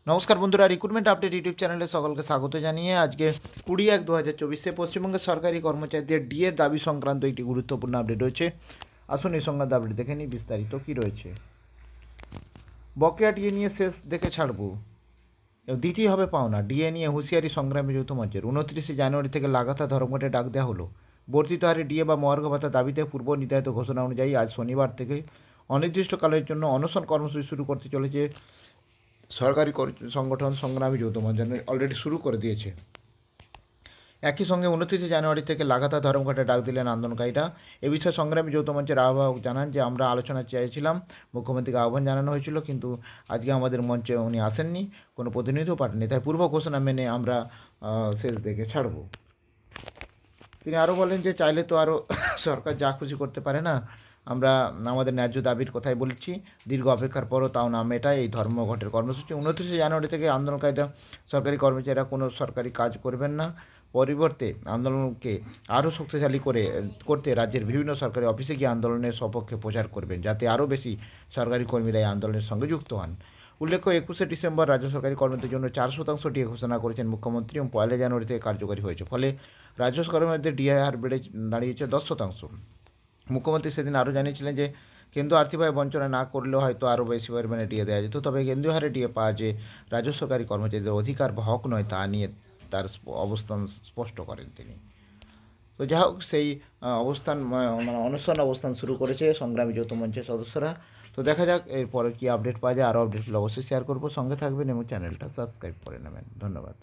নমস্কার বন্ধুরা, recruitment update YouTube চ্যানেলে সকলকে স্বাগত জানিয়ে আজকে 20/1/2024 পশ্চিমবঙ্গের সরকারি কর্মচারীদের ডিএর দাবি সংক্রান্ত একটি গুরুত্বপূর্ণ আপডেট রয়েছে। আসুন এই সংক্রান্ত আপডেট দেখে নিই বিস্তারিত কী রয়েছে। বকেয়া ডিএ নিয়ে শেষ দেখে ছাড়বো, দিতেই হবে পাওনা। ডিএ নিয়ে হুঁশিয়ারি সংগ্রামী যৌথ মঞ্চের। 29 জানুয়ারি থেকে লাগাতার ধর্মঘটে ডাক দেওয়া হলো। বর্ধিত হারে ডিএ বা মহার্ঘ ভাতা দাবিতে পূর্ব নির্ধারিত ঘোষণা অনুযায়ী আজ শনিবার থেকে অনির্দিষ্টকালের জন্য অনশন কর্মসূচি শুরু করতে চলেছে সরকারি সংগঠন সংগ্রামী যৌথ মঞ্চ। অলরেডি শুরু করে দিয়েছে। একই সঙ্গে 29 জানুয়ারি থেকে লাগাতার ধর্মঘটে ডাক দিলেন আন্দোলনকারীরা। এ বিষয়ে সংগ্রামী যৌথ মঞ্চের আহ্বায়ক জানান যে আমরা আলোচনা চেয়েছিলাম, মুখ্যমন্ত্রীকে আহ্বান জানানো হয়েছিল, কিন্তু আজকে আমাদের মঞ্চে উনি আসেননি, কোনো প্রতিনিধিও পাঠাননি, তাই পূর্ব ঘোষণা মেনে আমরা শেষ দেখে ছাড়ব। তিনি আরও বলেন যে চাইলে তো আরও সরকার যা খুশি করতে পারে না, আমরা আমাদের ন্যায্য দাবির কথাই বলেছি। দীর্ঘ অপেক্ষার পরও তাও না মেটায় এই ধর্মঘটের কর্মসূচি। 29 জানুয়ারি থেকে আন্দোলনকারীরা সরকারি কর্মচারীরা কোনো সরকারি কাজ করবেন না, পরিবর্তে আন্দোলনকে আরও শক্তিশালী করতে রাজ্যের বিভিন্ন সরকারি অফিসে গিয়ে আন্দোলনের সপক্ষে প্রচার করবেন, যাতে আরও বেশি সরকারি কর্মীরা এই আন্দোলনের সঙ্গে যুক্ত হন। উল্লেখ্য, 21 ডিসেম্বর রাজ্য সরকারি কর্মীদের জন্য 4% ডিএ ঘোষণা করেছেন মুখ্যমন্ত্রী এবং 1 জানুয়ারি থেকে কার্যকরী হয়েছে। ফলে রাজ্য কর্মীদের ডিএ হার বেড়ে দাঁড়িয়েছে 10%। মুখ্যমন্ত্রী সেদিন আরও জানিয়েছিলেন যে কেন্দ্র আর্থিকভাবে বঞ্চনা না করলেও হয়তো আরও বেশি পরিমাণে ডিএ দেওয়া যেত, তবে কেন্দ্রীয় হারে ডিএ পাওয়া যে রাজ্য সরকারি কর্মচারীদের অধিকার বা হক নয়, তা নিয়ে তার অবস্থান স্পষ্ট করেন তিনি। তো যাই হোক, সেই অবস্থান মানে অনশন অবস্থান শুরু করেছে সংগ্রামী যৌথ মঞ্চের সদস্যরা। তো দেখা যাক এরপরে কী আপডেট পাওয়া যায়। আরও আপডেটগুলো অবশ্যই শেয়ার করবো। সঙ্গে থাকবেন এবং চ্যানেলটা সাবস্ক্রাইব করে নেবেন। ধন্যবাদ।